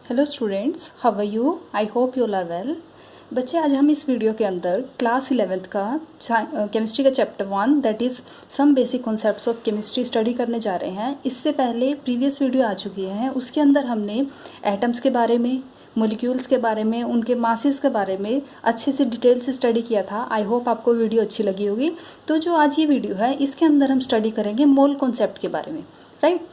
Hello students, how are you? I hope you all are well. बच्चे, आज हम इस वीडियो के अंदर क्लास 11th का केमिस्ट्री का chapter 1 that is some basic concepts of chemistry study करने जा रहे हैं। इससे पहले प्रीवियस वीडियो आ चुकी है, उसके अंदर हमने एटम्स के बारे में, मोलिक्यूल्स के बारे में, उनके मासेस के बारे में अच्छे से डिटेल से स्टडी किया था। आई होप आपको वीडियो अच्छी लगी होगी। तो जो आज ये वीडियो है, इसके अंदर हम स्टडी करेंगे मोल कॉन्सेप्ट के बारे में, राइट।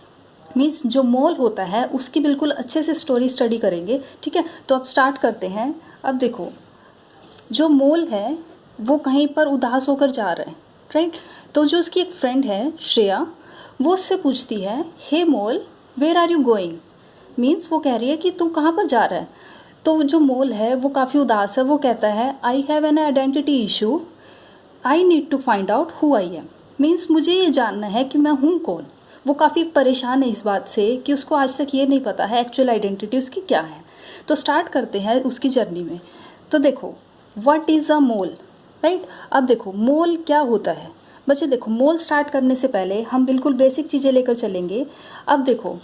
मीन्स जो मोल होता है उसकी बिल्कुल अच्छे से स्टोरी स्टडी करेंगे, ठीक है। तो अब स्टार्ट करते हैं। अब देखो, जो मोल है वो कहीं पर उदास होकर जा रहा है, राइट। तो जो उसकी एक फ्रेंड है श्रेया, वो उससे पूछती है, hey mole, where are you going? Means वो कह रही है कि तू कहाँ पर जा रहा है। तो जो मोल है वो काफ़ी उदास है। वो कहता है, I have an identity issue, I need to find out who I am. Means मुझे ये जानना है कि मैं हूँ कौन। वो काफ़ी परेशान है इस बात से कि उसको आज तक ये नहीं पता है एक्चुअल आइडेंटिटी उसकी क्या है। तो स्टार्ट करते हैं उसकी जर्नी में। तो देखो, what is a mole, right. अब देखो मोल क्या होता है। बच्चे देखो, मोल स्टार्ट करने से पहले हम बिल्कुल बेसिक चीज़ें लेकर चलेंगे। अब देखो,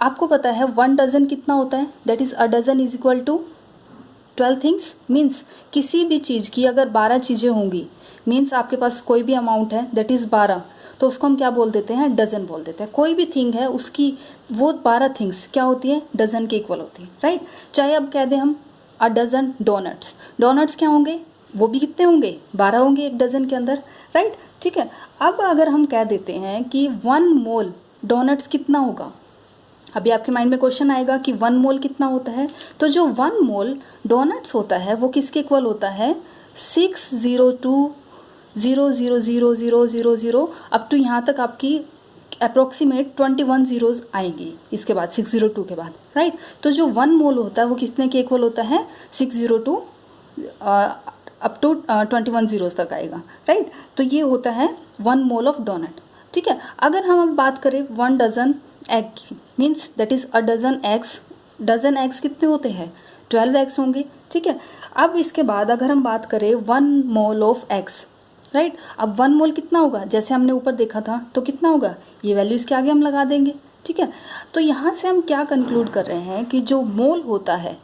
आपको पता है 1 डजन कितना होता है? That is a dozen is equal to 12 things. Means किसी भी चीज़ की अगर 12 चीज़ें होंगी, मीन्स आपके पास कोई भी अमाउंट है दैट इज़ 12, तो उसको हम क्या बोल देते हैं? डजन बोल देते हैं। कोई भी थिंग है उसकी वो 12 थिंग्स क्या होती है? डजन के इक्वल होती है, राइट। चाहे अब कह दें हम अ डजन डोनट्स, डोनट्स क्या होंगे? वो भी कितने होंगे? 12 होंगे एक डजन के अंदर, राइट, ठीक है। अब अगर हम कह देते हैं कि 1 मोल डोनट्स कितना होगा, अभी आपके माइंड में क्वेश्चन आएगा कि 1 मोल कितना होता है। तो जो 1 मोल डोनट्स होता है वो किसके इक्वल होता है? 602.00000 अप टू यहाँ तक आपकी अप्रोक्सीमेट 21 जीरोज़ आएंगी इसके बाद 602 के बाद, राइट। तो जो 1 मोल होता है वो कितने के इक्वल होता है? 602 अप टू 21 जीरोज़ तक आएगा, राइट। तो ये होता है 1 मोल ऑफ डोनट, ठीक है। अगर हम अब बात करें 1 dozen egg, means that is a dozen eggs. Dozen eggs कितने होते हैं? 12 एग्स होंगे, ठीक है। अब इसके बाद अगर हम बात करें 1 मोल ऑफ एग्स, राइट। अब 1 मोल कितना होगा? जैसे हमने ऊपर देखा था, तो कितना होगा? ये वैल्यू इसके आगे हम लगा देंगे, ठीक है। तो यहाँ से हम क्या कंक्लूड कर रहे हैं कि जो मोल होता है,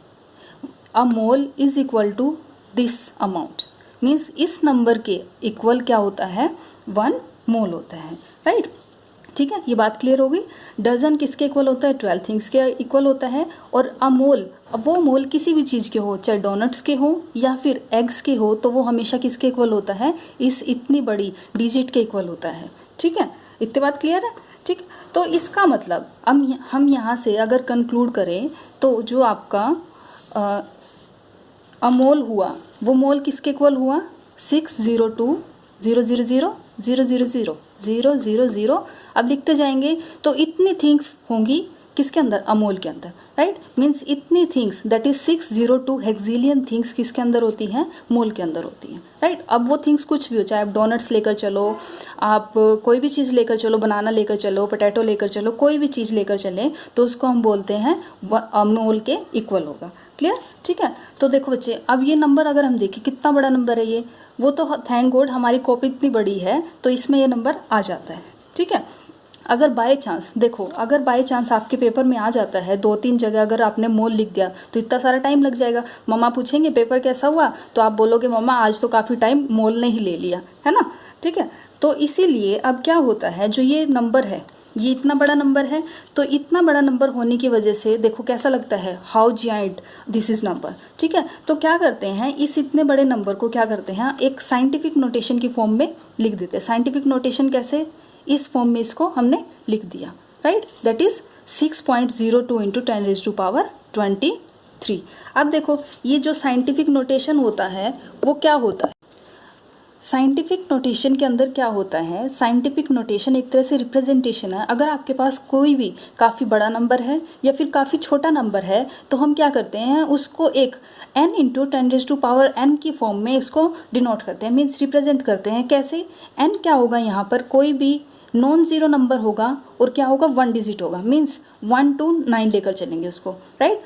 a mole is equal to this amount. Means इस नंबर के इक्वल क्या होता है? 1 मोल होता है, राइट, ठीक है। ये बात क्लियर होगी। डजन किसके इक्वल होता है? 12 थिंग्स के इक्वल होता है। और अ मोल, अब वो मोल किसी भी चीज़ के हो, चाहे डोनट्स के हो या फिर एग्स के हो, तो वो हमेशा किसके इक्वल होता है? इस इतनी बड़ी डिजिट के इक्वल होता है, ठीक है। इतनी बात क्लियर है, ठीक। तो इसका मतलब हम यहाँ से अगर कंक्लूड करें तो जो आपका अमोल हुआ, वो मोल किसके इक्वल हुआ? 602.000.000.000. अब लिखते जाएंगे तो इतनी थिंग्स होंगी किसके अंदर? अमोल के अंदर, राइट। मीन्स इतनी थिंग्स दैट इज 602 हेक्सिलियन थिंग्स किसके अंदर होती हैं? मोल के अंदर होती हैं, राइट। अब वो थिंग्स कुछ भी हो, चाहे आप डोनट्स लेकर चलो, आप कोई भी चीज़ लेकर चलो, बनाना लेकर चलो, पोटैटो लेकर चलो, कोई भी चीज़ लेकर चलें तो उसको हम बोलते हैं मोल के इक्वल होगा। क्लियर, ठीक है। तो देखो बच्चे, अब ये नंबर अगर हम देखें कितना बड़ा नंबर है ये, वो तो थैंक गॉड हमारी कॉपी इतनी बड़ी है तो इसमें ये नंबर आ जाता है, ठीक है। अगर बाय चांस देखो, अगर बाय चांस आपके पेपर में आ जाता है 2-3 जगह अगर आपने मोल लिख दिया तो इतना सारा टाइम लग जाएगा। मम्मा पूछेंगे पेपर कैसा हुआ, तो आप बोलोगे मम्मा आज तो काफ़ी टाइम मोल ने ही ले लिया है ना, ठीक है। तो इसीलिए अब क्या होता है, जो ये नंबर है ये इतना बड़ा नंबर है, तो इतना बड़ा नंबर होने की वजह से देखो कैसा लगता है, how giant this is number, ठीक है। तो क्या करते हैं, इस इतने बड़े नंबर को क्या करते हैं, एक साइंटिफिक नोटेशन की फॉर्म में लिख देते हैं। साइंटिफिक नोटेशन कैसे? इस फॉर्म में इसको हमने लिख दिया, राइट। That is 6.02 into 10⁻23। अब देखो, ये जो साइंटिफिक नोटेशन होता है वो क्या होता है? साइंटिफिक नोटेशन के अंदर क्या होता है? साइंटिफिक नोटेशन एक तरह से रिप्रेजेंटेशन है। अगर आपके पास कोई भी काफ़ी बड़ा नंबर है या फिर काफ़ी छोटा नंबर है, तो हम क्या करते हैं, उसको एक n इंटू 10⁻n की फॉर्म में इसको डिनोट करते हैं, मीन्स रिप्रेजेंट करते हैं। कैसे? n क्या होगा, यहाँ पर कोई भी नॉन ज़ीरो नंबर होगा और क्या होगा? 1 डिजिट होगा, मीन्स 1 to 9 लेकर चलेंगे उसको, राइट।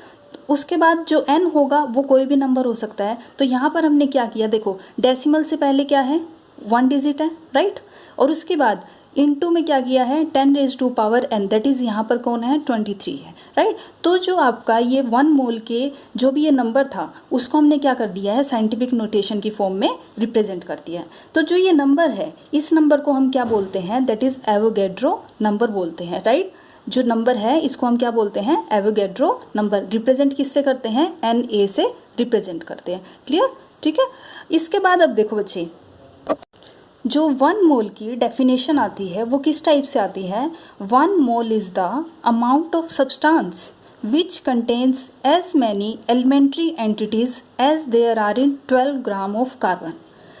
उसके बाद जो n होगा वो कोई भी नंबर हो सकता है। तो यहाँ पर हमने क्या किया, देखो डेसिमल से पहले क्या है? 1 डिजिट है, राइट। और उसके बाद इनटू में क्या किया है 10⁻n, दैट इज़ यहाँ पर कौन है 23 है, राइट। तो जो आपका ये 1 मोल के जो भी ये नंबर था उसको हमने क्या कर दिया है साइंटिफिक नोटेशन की फॉर्म में रिप्रेजेंट कर दिया है। तो जो ये नंबर है इस नंबर को हम क्या बोलते हैं, दैट इज़ एवोगैड्रो नंबर बोलते हैं, राइट। जो नंबर है इसको हम क्या बोलते हैं, एवोगैड्रो नंबर। रिप्रेजेंट किससे करते हैं, Na से रिप्रेजेंट करते हैं, क्लियर, ठीक है। इसके बाद अब देखो बच्चे, जो 1 मोल की डेफिनेशन आती है वो किस टाइप से आती है, 1 mole is the amount of substance which contains as many elementary entities as there are in 12 gram of carbon.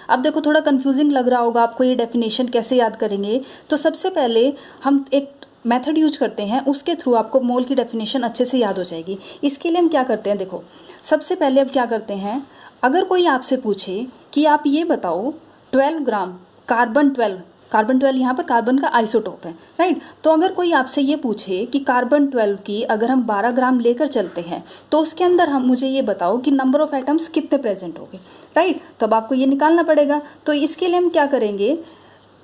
अब देखो थोड़ा कंफ्यूजिंग लग रहा होगा आपको ये डेफिनेशन कैसे याद करेंगे। तो सबसे पहले हम एक मेथड यूज करते हैं, उसके थ्रू आपको मोल की डेफिनेशन अच्छे से याद हो जाएगी। इसके लिए हम क्या करते हैं, देखो सबसे पहले अब क्या करते हैं, अगर कोई आपसे पूछे कि आप ये बताओ 12 ग्राम कार्बन 12 यहाँ पर कार्बन का आइसोटोप है, राइट। तो अगर कोई आपसे ये पूछे कि कार्बन 12 की अगर हम 12 ग्राम लेकर चलते हैं तो उसके अंदर हम मुझे ये बताओ कि नंबर ऑफ एटम्स कितने प्रेजेंट होंगे, राइट। तो अब आपको ये निकालना पड़ेगा। तो इसके लिए हम क्या करेंगे,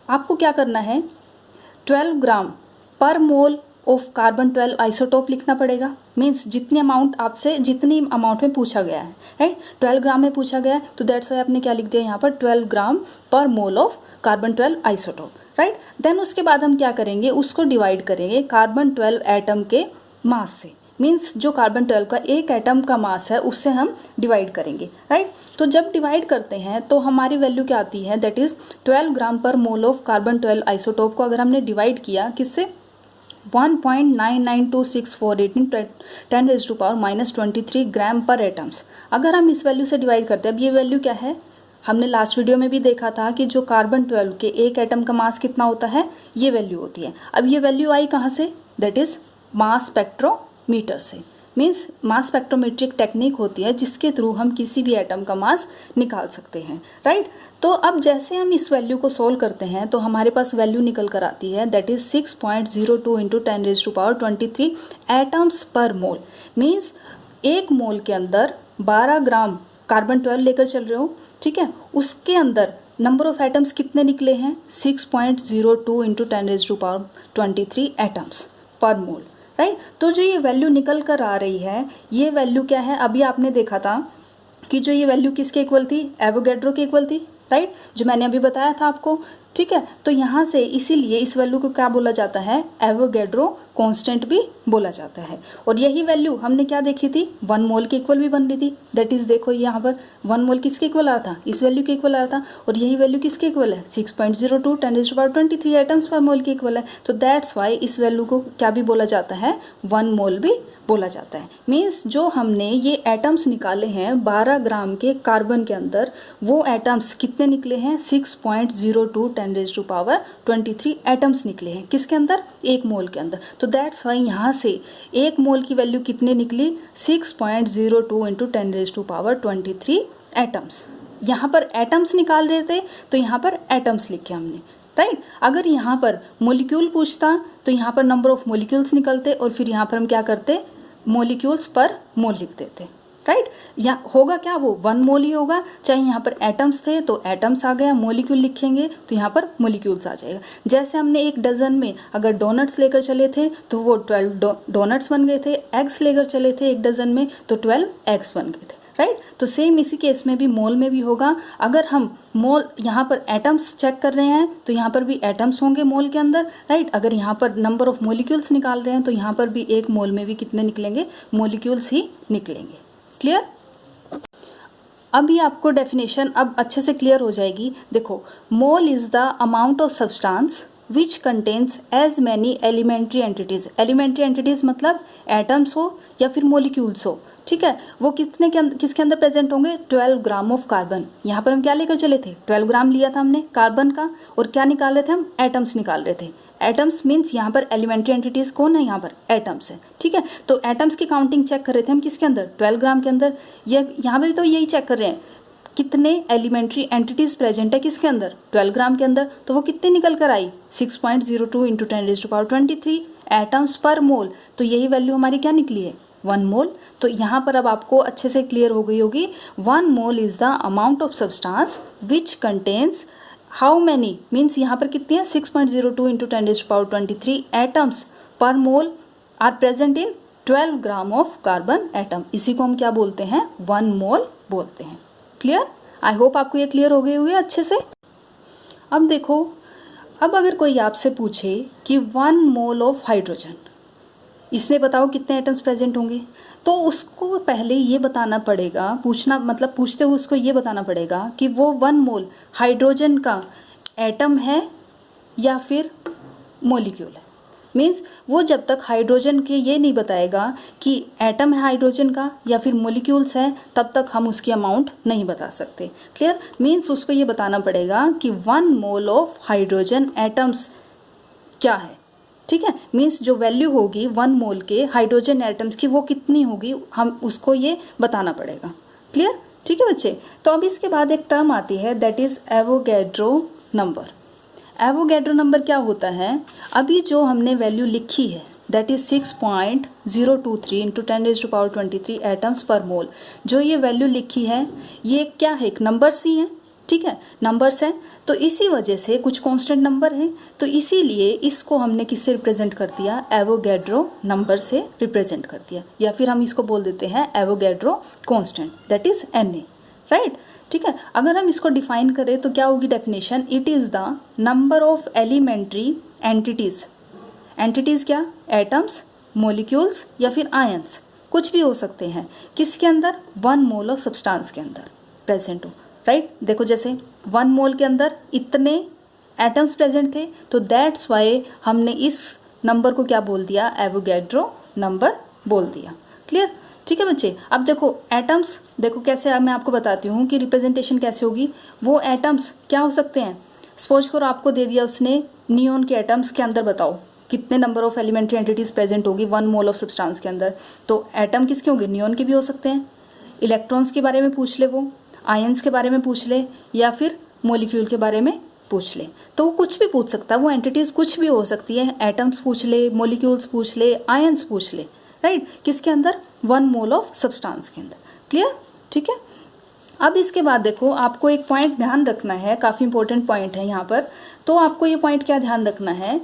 आपको क्या करना है 12 gram per mole of carbon 12 isotope लिखना पड़ेगा। मीन्स जितनी अमाउंट आपसे जितनी अमाउंट में पूछा गया है, राइट। 12 ग्राम में पूछा गया है तो दैट्स वाई आपने क्या लिख दिया यहाँ पर 12 gram per mole of carbon 12 isotope, right. Then उसके बाद हम क्या करेंगे, उसको डिवाइड करेंगे कार्बन 12 एटम के मास से। मीन्स जो कार्बन 12 का एक एटम का मास है उससे हम डिवाइड करेंगे, राइट। तो जब डिवाइड करते हैं तो हमारी वैल्यू क्या आती है, that is 12 gram per mole of carbon 12 isotope को अगर हमने डिवाइड किया किससे 1.992648 इन 10⁻⁻23 ग्राम पर एटम्स। अगर हम इस वैल्यू से डिवाइड करते हैं, अब ये वैल्यू क्या है, हमने लास्ट वीडियो में भी देखा था कि जो कार्बन 12 के एक एटम का मास कितना होता है, ये वैल्यू होती है। अब ये वैल्यू आई कहाँ से, दैट इज मास स्पेक्ट्रोमीटर से। मीन्स मास स्पेक्ट्रोमेट्रिक टेक्निक होती है जिसके थ्रू हम किसी भी एटम का मास निकाल सकते हैं, राइट। तो अब जैसे हम इस वैल्यू को सोल्व करते हैं तो हमारे पास वैल्यू निकल कर आती है, that is 6.02 into 10⁻23 atoms per mole. Means एक मोल के अंदर 12 ग्राम कार्बन 12 लेकर चल रहे हो, ठीक है, उसके अंदर नंबर ऑफ एटम्स कितने निकले हैं 6.02 इंटू 10⁻23 एटम्स पर मोल, राइट। तो जो ये वैल्यू निकल कर आ रही है, ये वैल्यू क्या है, अभी आपने देखा था कि जो ये वैल्यू किसके इक्वल थी, एवोगैड्रो के इक्वल थी, राइट, जो मैंने अभी बताया था आपको, ठीक है। तो यहाँ से इसीलिए इस वैल्यू को क्या बोला जाता है, एवोगैड्रो कांस्टेंट भी बोला जाता है। और यही वैल्यू हमने क्या देखी थी, 1 मोल के इक्वल भी बन रही थी। दैट इज देखो यहाँ पर 1 मोल किसके इक्वल आ रहा था, इस वैल्यू के इक्वल आ रहा था। और यही वैल्यू किसके इक्वल है, 6.02 10⁻23 एटम्स पर मोल के इक्वल है। तो दैट्स वाई इस वैल्यू को क्या भी बोला जाता है, 1 मोल भी बोला जाता है। मीन्स जो हमने ये एटम्स निकाले हैं 12 ग्राम के कार्बन के अंदर, वो एटम्स कितने निकले हैं, 6.02 10⁻23 एटम्स निकले हैं किसके अंदर, एक मोल के अंदर। तो दैट्स वाई यहाँ से एक मोल की वैल्यू कितने निकली, 6.02 इंटू 10⁻23 एटम्स। यहाँ पर एटम्स निकाल रहे थे तो यहाँ पर एटम्स लिखे हमने, राइट। अगर यहाँ पर मोलिक्यूल पूछता तो यहाँ पर नंबर ऑफ मोलिक्यूल्स निकलते और फिर यहाँ पर हम क्या करते, मोलिक्यूल्स पर मोल लिख देते, राइट। यहाँ होगा क्या, वो 1 मोल ही होगा। चाहे यहाँ पर एटम्स थे तो एटम्स आ गया, मोलिक्यूल लिखेंगे तो यहाँ पर मोलिक्यूल्स आ जाएगा। जैसे हमने एक डजन में अगर डोनट्स लेकर चले थे तो वो 12 डोनट्स बन गए थे, एग्स लेकर चले थे एक डजन में तो 12 एग्स बन गए थे, राइट। तो सेम इसी केस में भी मोल में भी होगा। अगर हम मोल यहाँ पर एटम्स चेक कर रहे हैं तो यहाँ पर भी एटम्स होंगे मोल के अंदर, राइट। अगर यहाँ पर नंबर ऑफ मोलिक्यूल्स निकाल रहे हैं तो यहाँ पर भी एक मोल में भी कितने निकलेंगे, मोलिक्यूल्स ही निकलेंगे। क्लियर। अभी आपको डेफिनेशन अब अच्छे से क्लियर हो जाएगी। देखो, mole is the amount of substance which contains as many elementary entities. Elementary entities मतलब एटम्स हो या फिर मोलिक्यूल्स हो, ठीक है। वो कितने के अंदर, किसके अंदर प्रेजेंट होंगे, 12 ग्राम ऑफ कार्बन। यहाँ पर हम क्या लेकर चले थे, 12 ग्राम लिया था हमने कार्बन का, और क्या निकाल रहे थे हम, एटम्स निकाल रहे थे। एटम्स मीन्स यहाँ पर एलिमेंट्री एंटिटीज कौन है, यहाँ पर एटम्स है, ठीक है। तो एटम्स की काउंटिंग चेक कर रहे थे हम किसके अंदर, 12 ग्राम के अंदर। ये यहाँ पर भी तो यही चेक कर रहे हैं कितने एलिमेंट्री एंटिटीज प्रेजेंट है किसके अंदर, 12 ग्राम के अंदर। तो वो कितने निकल कर आई, 6.02 इंटू 10⁻23 एटम्स पर मोल। तो यही वैल्यू हमारी क्या निकली है, 1 मोल। तो यहाँ पर अब आपको अच्छे से क्लियर हो गई होगी, 1 mole is the amount of substance which contains how many means यहाँ पर कितनी है 6.02 into 10⁻23 atoms per mole are present in 12 gram of carbon atom. इसी को हम क्या बोलते हैं, 1 मोल बोलते हैं। क्लियर? आई होप आपको ये क्लियर हो गई होगी अच्छे से। अब देखो, अब अगर कोई आपसे पूछे कि 1 मोल ऑफ हाइड्रोजन, इसमें बताओ कितने एटम्स प्रेजेंट होंगे, तो उसको पहले ये बताना पड़ेगा, पूछना मतलब पूछते हुए उसको ये बताना पड़ेगा कि वो 1 मोल हाइड्रोजन का एटम है या फिर मॉलिक्यूल है। मीन्स वो जब तक हाइड्रोजन के ये नहीं बताएगा कि एटम है हाइड्रोजन का या फिर मॉलिक्यूल्स है, तब तक हम उसकी अमाउंट नहीं बता सकते। क्लियर? मीन्स उसको ये बताना पड़ेगा कि 1 मोल ऑफ हाइड्रोजन एटम्स क्या है। ठीक है, मीन्स जो वैल्यू होगी 1 मोल के हाइड्रोजन एटम्स की वो कितनी होगी, हम उसको ये बताना पड़ेगा। क्लियर? ठीक है बच्चे। तो अब इसके बाद एक टर्म आती है that is Avogadro number. Avogadro number क्या होता है, अभी जो हमने वैल्यू लिखी है that is 6.023 into 10⁻23 atoms per मोल, जो ये वैल्यू लिखी है ये क्या है, एक नंबर्स ही है। ठीक है, नंबर्स हैं, तो इसी वजह से कुछ कांस्टेंट नंबर है, तो इसीलिए इसको हमने किससे रिप्रेजेंट कर दिया, एवोगैड्रो नंबर से रिप्रेजेंट कर दिया, या फिर हम इसको बोल देते हैं Avogadro constant that is Na। Right? ठीक है, अगर हम इसको डिफाइन करें तो क्या होगी definition, it is the number of elementary entities. Entities क्या, एटम्स, मॉलिक्यूल्स या फिर आयंस, कुछ भी हो सकते हैं, किसके अंदर, 1 मोल ऑफ सब्सटेंस के अंदर प्रेजेंट हो। राइट? देखो जैसे 1 मोल के अंदर इतने एटम्स प्रेजेंट थे, तो दैट्स वाई हमने इस नंबर को क्या बोल दिया, एवोगैड्रो नंबर बोल दिया। क्लियर? ठीक है बच्चे। अब देखो एटम्स, देखो कैसे, अब मैं आपको बताती हूँ कि रिप्रेजेंटेशन कैसे होगी। वो एटम्स क्या हो सकते हैं, सपोज करो आपको दे दिया उसने नियॉन के एटम्स के अंदर बताओ कितने number of elementary entities present होगी 1 मोल ऑफ सब्सटेंस के अंदर, तो एटम किसके होंगे, नियॉन के भी हो सकते हैं। इलेक्ट्रॉन्स के बारे में पूछ ले, वो आयंस के बारे में पूछ ले, या फिर मॉलिक्यूल के बारे में पूछ ले, तो वो कुछ भी पूछ सकता है, वो एंटिटीज कुछ भी हो सकती है, एटम्स पूछ ले, मॉलिक्यूल्स पूछ ले, आयंस पूछ ले। राइट? किसके अंदर, 1 मोल ऑफ सब्सटेंस के अंदर। क्लियर? ठीक है। अब इसके बाद देखो, आपको एक पॉइंट ध्यान रखना है, काफ़ी इंपॉर्टेंट पॉइंट है यहाँ पर। तो आपको ये पॉइंट क्या ध्यान रखना है,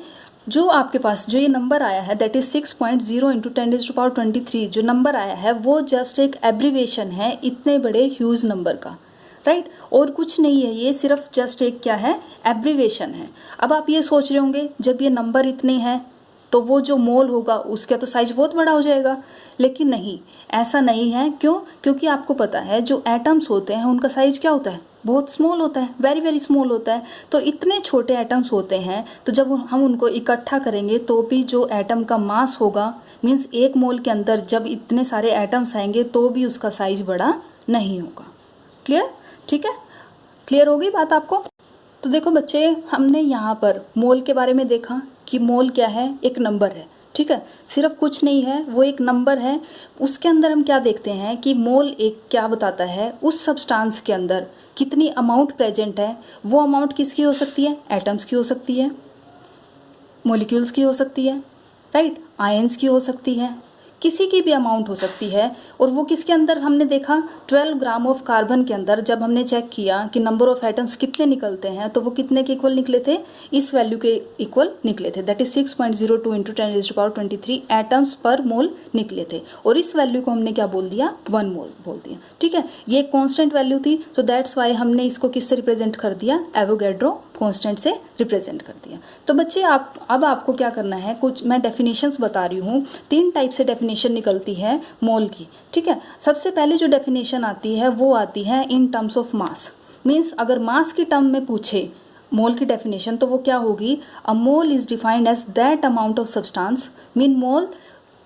जो आपके पास जो ये नंबर आया है दैट इज 6.0 इंटू 10⁻23 जो नंबर आया है वो जस्ट एक एब्रीवेशन है इतने बड़े ह्यूज नंबर का। राइट? और कुछ नहीं है, ये सिर्फ जस्ट एक क्या है, एब्रीवेशन है। अब आप ये सोच रहे होंगे जब ये नंबर इतने हैं तो वो जो मोल होगा उसका तो साइज बहुत बड़ा हो जाएगा, लेकिन नहीं, ऐसा नहीं है। क्यों? क्योंकि आपको पता है जो एटम्स होते हैं उनका साइज क्या होता है, बहुत स्मॉल होता है, वेरी वेरी स्मॉल होता है। तो इतने छोटे एटम्स होते हैं, तो जब हम उनको इकट्ठा करेंगे तो भी जो एटम का मास होगा, मीन्स 1 मोल के अंदर जब इतने सारे एटम्स आएंगे तो भी उसका साइज बड़ा नहीं होगा। क्लियर? ठीक है, क्लियर हो गई बात आपको? तो देखो बच्चे, हमने यहाँ पर मोल के बारे में देखा कि मोल क्या है, एक नंबर है। ठीक है, सिर्फ कुछ नहीं है, वो एक नंबर है। उसके अंदर हम क्या देखते हैं कि मोल एक क्या बताता है, उस सब्सटेंस के अंदर कितनी अमाउंट प्रेजेंट है। वो अमाउंट किसकी हो सकती है, एटम्स की हो सकती है, मॉलिक्यूल्स की हो सकती है, राइट, आयंस की हो सकती है, किसी की भी अमाउंट हो सकती है। और वो किसके अंदर हमने देखा, 12 ग्राम ऑफ कार्बन के अंदर जब हमने चेक किया कि नंबर ऑफ एटम्स कितने निकलते हैं, तो वो कितने के इक्वल निकले थे, इस वैल्यू के इक्वल निकले थे, that is 6.02 into 10⁻23 atoms per मोल निकले थे। और इस वैल्यू को हमने क्या बोल दिया, 1 मोल बोल दिया। ठीक है, ये एक कॉन्स्टेंट वैल्यू थी, सो दैट्स वाई हमने इसको किससे रिप्रेजेंट कर दिया, एवोगैड्रो कॉन्स्टेंट से रिप्रेजेंट कर दिया। तो बच्चे अब आपको क्या करना है, कुछ मैं डेफिनेशंस बता रही हूँ। 3 टाइप से डेफिनेशन निकलती है मोल की। ठीक है, सबसे पहले जो डेफिनेशन आती है वो आती है in terms of mass. Means अगर मास की टर्म में पूछे मोल की डेफिनेशन तो वो क्या होगी, a mole is defined as that amount of substance. Mean mole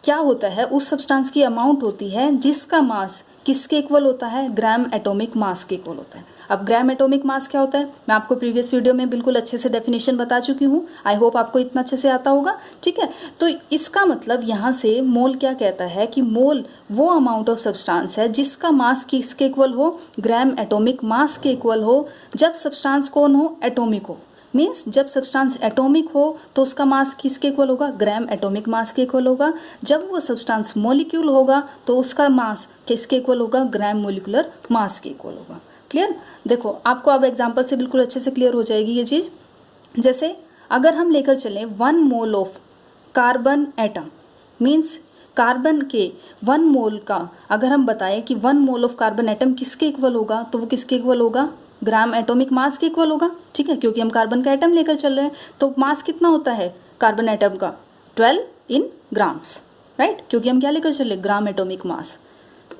क्या होता है, उस सब्सटेंस की अमाउंट होती है जिसका मास किसके इक्वल होता है, ग्राम एटॉमिक मास के इक्वल होता है। अब ग्राम एटॉमिक मास क्या होता है, मैं आपको प्रीवियस वीडियो में बिल्कुल अच्छे से डेफिनेशन बता चुकी हूँ। आई होप आपको इतना अच्छे से आता होगा। ठीक है, तो इसका मतलब यहाँ से मोल क्या कहता है कि मोल वो अमाउंट ऑफ सब्सटेंस है जिसका मास किसके इक्वल हो, ग्राम एटॉमिक मास के इक्वल हो, जब सब्सटेंस कौन हो, एटॉमिक हो। मीन्स जब सब्सटेंस एटॉमिक हो तो उसका मास किसके इक्वल होगा, ग्राम एटॉमिक मास के इक्वल होगा। जब वो सब्सटेंस मॉलिक्यूल होगा तो उसका मास किसके इक्वल होगा, ग्राम मोलिकुलर मास के इक्वल होगा। क्लियर। देखो आपको अब एग्जाम्पल से बिल्कुल अच्छे से क्लियर हो जाएगी ये चीज़। जैसे अगर हम लेकर चलें 1 mole of carbon atom, means carbon के 1 मोल का अगर हम बताएं कि 1 मोल ऑफ कार्बन एटम किसके इक्वल होगा, तो वो किसके इक्वल होगा, ग्राम एटॉमिक मास के इक्वल होगा। ठीक है, क्योंकि हम कार्बन का एटम लेकर चल रहे हैं, तो मास कितना होता है कार्बन एटम का, 12 इन ग्राम्स, राइट, क्योंकि हम क्या लेकर चले, ग्राम एटॉमिक मास।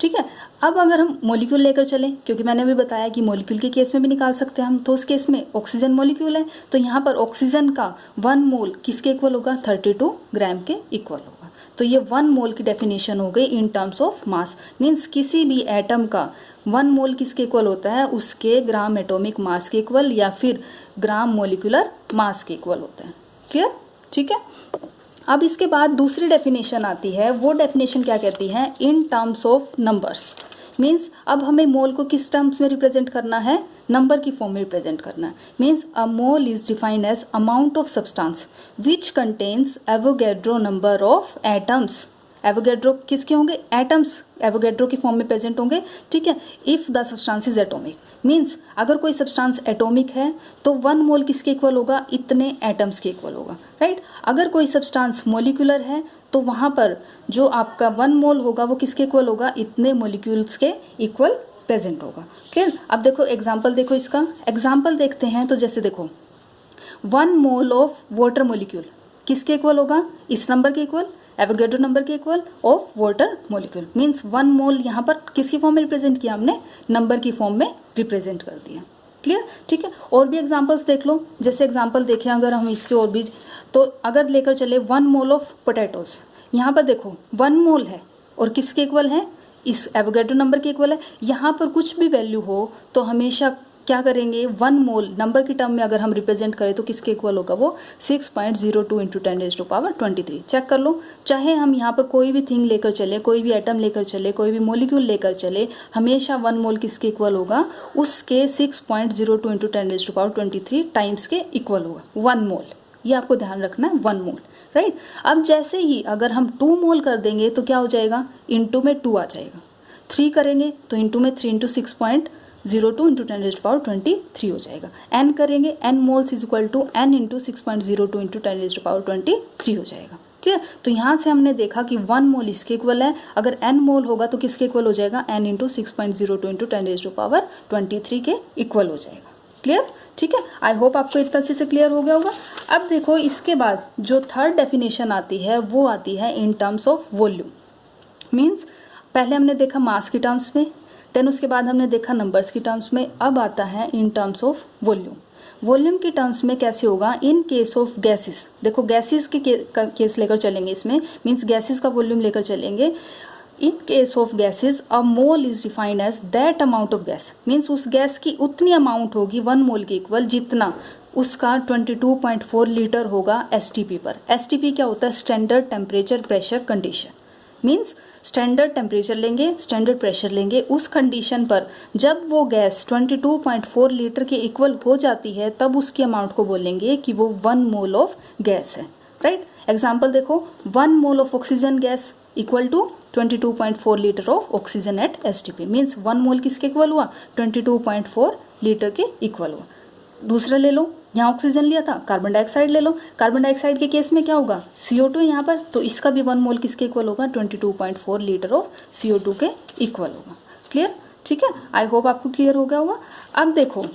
ठीक है, अब अगर हम मॉलिक्यूल लेकर चलें, क्योंकि मैंने अभी बताया कि मॉलिक्यूल के केस में भी निकाल सकते हैं हम, तो उस केस में ऑक्सीजन मॉलिक्यूल है, तो यहाँ पर ऑक्सीजन का 1 मोल किसके इक्वल होगा, 32 ग्राम के इक्वल होगा। तो ये 1 मोल की डेफिनेशन हो गई इन टर्म्स ऑफ मास, मीन्स किसी भी एटम का 1 मोल किसके इक्वल होता है, उसके ग्राम एटॉमिक मास के इक्वल या फिर ग्राम मोलिकुलर मास के इक्वल होता है। क्लियर, ठीक है। अब इसके बाद दूसरी डेफिनेशन आती है, वो डेफिनेशन क्या कहती है, in terms of numbers, means अब हमें मोल को किस टर्म्स में रिप्रेजेंट करना है, नंबर की फॉर्म में रिप्रेजेंट करना है। Means a mole is defined as amount of substance which contains Avogadro number of atoms. Avogadro किसके होंगे, एटम्स एवोगैड्रो की फॉर्म में प्रेजेंट होंगे। ठीक है, if the substance is atomic, means अगर कोई सब्सटेंस एटॉमिक है तो 1 मोल किसके इक्वल होगा, इतने एटम्स के इक्वल होगा, राइट। अगर कोई सब्सटेंस मोलिकुलर है तो वहाँ पर जो आपका 1 मोल होगा वो किसके इक्वल होगा, इतने मोलिक्यूल्स के इक्वल प्रेजेंट होगा। क्लियर। अब देखो एग्जाम्पल देखो, इसका एग्जाम्पल देखते हैं। तो जैसे देखो 1 मोल ऑफ वाटर मोलिक्यूल किसके इक्वल होगा, इस नंबर के इक्वल, एवोगैड्रो नंबर के equal of water molecule. Means 1 मोल यहाँ पर किसकी फॉर्म में रिप्रेजेंट किया, हमने नंबर की फॉर्म में रिप्रेजेंट कर दिया। क्लियर, ठीक है। और भी एग्जांपल्स देख लो, जैसे एग्जांपल देखें अगर हम इसके और भी, तो अगर लेकर चले 1 मोल ऑफ पोटैटोज, यहाँ पर देखो 1 मोल है और किसके इक्वल है, इस एवोगैड्रो नंबर के इक्वल है। यहाँ पर कुछ भी वैल्यू हो तो हमेशा क्या करेंगे, 1 मोल नंबर की टर्म में अगर हम रिप्रेजेंट करें तो किसके इक्वल होगा, वो 6.02 इंटू 10⁻23। चेक कर लो, चाहे हम यहाँ पर कोई भी थिंग लेकर चले, कोई भी एटम लेकर चले, कोई भी मोलिक्यूल लेकर चले, हमेशा 1 मोल किसके इक्वल होगा, उसके 6.02 इंटू 10⁻23 टाइम्स के इक्वल होगा 1 मोल। ये आपको ध्यान रखना है, 1 मोल, राइट। अब जैसे ही अगर हम 2 मोल कर देंगे तो क्या हो जाएगा, इंटू में 2 आ जाएगा। 3 करेंगे तो इंटू में 3 इंटू 6.02 इंटू 10⁻23 हो जाएगा। n करेंगे, n moles is equal to n into 6.02 into 10⁻23 हो जाएगा। ठीक है, तो यहाँ से हमने देखा कि 1 मोल इसके इक्वल है, अगर n मोल होगा तो किसके इक्वल हो जाएगा, n इंटू 6.02 इंटू 10⁻23 के इक्वल हो जाएगा। क्लियर, ठीक है। आई होप आपको इतना अच्छे से क्लियर हो गया होगा। अब देखो इसके बाद जो थर्ड डेफिनेशन आती है वो आती है in terms of volume. Means पहले हमने देखा मास की टर्म्स में, देन उसके बाद हमने देखा नंबर्स की टर्म्स में, अब आता है in terms of volume. Volume की टर्म्स में कैसे होगा, इन केस ऑफ गैसेस, देखो गैसेस के केस लेकर चलेंगे इसमें, मीन्स गैसेस का वॉल्यूम लेकर चलेंगे। In case of gases a mole is defined as that amount of gas, means उस गैस की उतनी अमाउंट होगी 1 मोल के इक्वल जितना उसका 22.4 लीटर होगा एसटीपी पर। एसटीपी क्या होता है, standard temperature pressure condition. Means standard temperature लेंगे, स्टैंडर्ड प्रेशर लेंगे, उस कंडीशन पर जब वो गैस 22.4 लीटर के इक्वल हो जाती है तब उसकी अमाउंट को बोलेंगे कि वो 1 मोल ऑफ गैस है, राइट। एग्जाम्पल देखो, 1 mole of oxygen gas equal to 22.4 litre of oxygen at STP. Means 1 mole किसके इक्वल हुआ, 22.4 लीटर के इक्वल हुआ। दूसरा ले लो, यहाँ ऑक्सीजन लिया था, कार्बन डाइऑक्साइड ले लो, कार्बन डाइऑक्साइड के केस में क्या होगा, CO2 यहाँ पर, तो इसका भी 1 मोल किसके इक्वल होगा, 22.4 लीटर ऑफ CO2 के इक्वल होगा। क्लियर, ठीक है। आई होप आपको क्लियर हो गया होगा। अब देखो,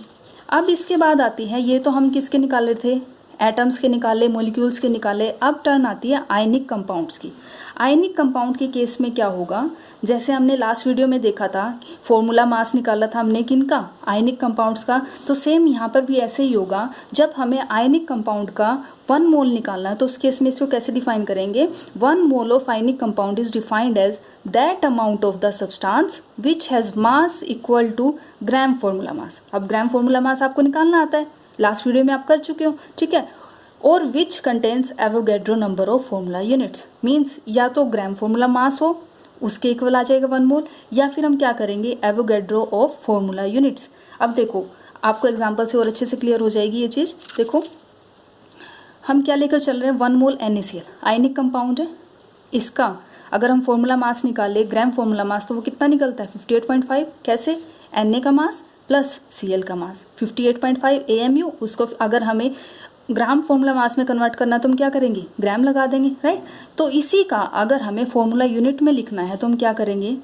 अब इसके बाद आती है, ये तो हम किसके निकाले थे, एटम्स के निकाले, मॉलिक्यूल्स के निकाले। अब टर्न आती है आयनिक कंपाउंड्स की। आयनिक कंपाउंड के केस में क्या होगा, जैसे हमने लास्ट वीडियो में देखा था, फॉर्मूला मास निकाला था हमने किनका, आयनिक कंपाउंड्स का, तो सेम यहाँ पर भी ऐसे ही होगा। जब हमें आयनिक कंपाउंड का 1 मोल निकालना है तो उस केस में इसको कैसे डिफाइन करेंगे, 1 mole of ionic compound is defined as that amount of the substance which has mass equal to gram formula mass. अब ग्राम फॉर्मूला मास आपको निकालना आता है, लास्ट वीडियो में आप कर चुके हो, ठीक है। और विच contains Avogadro number of formula units, means या तो ग्राम फॉर्मूला मास हो उसके इक्वल आ जाएगा 1 मोल, या फिर हम क्या करेंगे, एवोगैड्रो ऑफ फॉर्मूला यूनिट्स। अब देखो आपको एग्जांपल से और अच्छे से क्लियर हो जाएगी ये चीज़। देखो हम क्या लेकर चल रहे हैं, 1 मोल NaCl आयनिक कंपाउंड है, इसका अगर हम फॉर्मूला मास निकाले ग्राम फॉर्मूला मास तो वो कितना निकलता है, 58.5। कैसे, Na का मास प्लस Cl का मास 58.5 AMU। उसको अगर हमें ग्राम फॉर्मूला मास में कन्वर्ट करना तो हम क्या करेंगे, ग्राम लगा देंगे, राइट। तो इसी का अगर हमें फॉर्मूला यूनिट में लिखना है तो हम क्या करेंगे,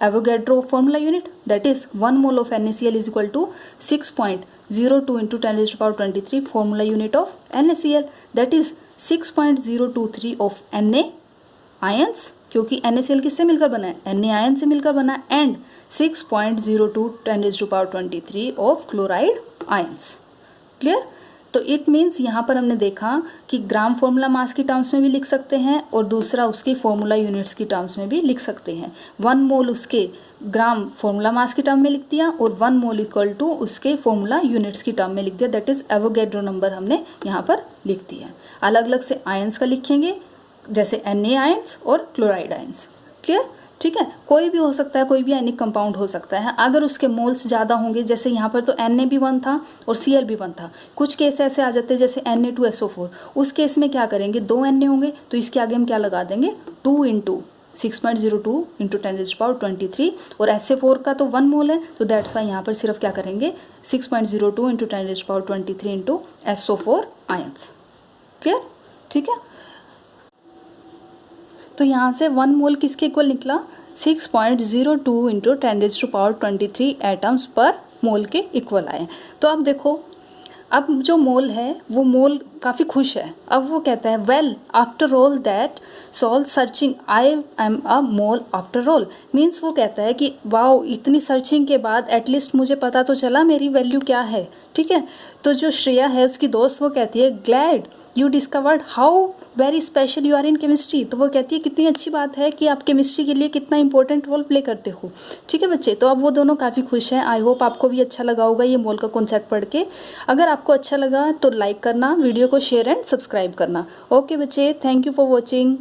Avogadro formula unit, that is 1 mole of NaCl is equal to 6.02 into 10⁻23 formula unit of NaCl, that is 6.023 of Na ions, क्योंकि NaCl किससे मिलकर बना है, Na आयन से मिलकर बना है, and 6.02 10⁻23 of chloride ions. Clear. तो इट मीन्स यहाँ पर हमने देखा कि ग्राम फॉर्मूला मास की टर्म्स में भी लिख सकते हैं और दूसरा उसकी फॉर्मूला यूनिट्स की टर्म्स में भी लिख सकते हैं। 1 मोल उसके ग्राम फॉर्मूला मास की टर्म में लिख दिया और 1 मोल इक्वल टू उसके फॉर्मूला यूनिट्स की टर्म में लिख दिया, दैट इज एवोगैड्रो नंबर हमने यहाँ पर लिख दिया। अलग अलग से आयंस का लिखेंगे, जैसे Na आयंस और क्लोराइड आयंस। क्लियर, ठीक है। कोई भी हो सकता है, कोई भी आयनिक कंपाउंड हो सकता है। अगर उसके मोल्स ज़्यादा होंगे, जैसे यहाँ पर तो Na भी 1 था और Cl भी 1 था, कुछ केस ऐसे आ जाते हैं जैसे Na2SO4, उस केस में क्या करेंगे, 2 Na होंगे तो इसके आगे हम क्या लगा देंगे, 2 इंटू 6.02 इंटू 10⁻23, और SA4 का तो 1 मोल है तो दैट्स वाई यहाँ पर सिर्फ क्या करेंगे 6.02 into 10⁻23 into SO4 ions. Clear, ठीक है। तो यहाँ से 1 मोल किसके इक्वल निकला, 6.02 इंटू 10⁻23 एटम्स पर मोल के इक्वल आए। तो अब देखो, अब जो मोल है वो मोल काफ़ी खुश है। अब वो कहता है well after all that soul searching I am a mole after all, means वो कहता है कि वाओ, इतनी सर्चिंग के बाद एटलीस्ट मुझे पता तो चला मेरी वैल्यू क्या है। ठीक है। तो जो श्रेया है उसकी दोस्त, वो कहती है glad you discovered how very special you are in chemistry. तो वो कहती है कितनी अच्छी बात है कि आप केमिस्ट्री के लिए कितना इंपॉर्टेंट रोल प्ले करते हो। ठीक है बच्चे, तो अब वो दोनों काफ़ी खुश हैं। आई होप आपको भी अच्छा लगा होगा ये मोल का कॉन्सेप्ट पढ़ के। अगर आपको अच्छा लगा तो लाइक करना, वीडियो को शेयर एंड सब्सक्राइब करना। ओके बच्चे, थैंक यू फॉर वॉचिंग।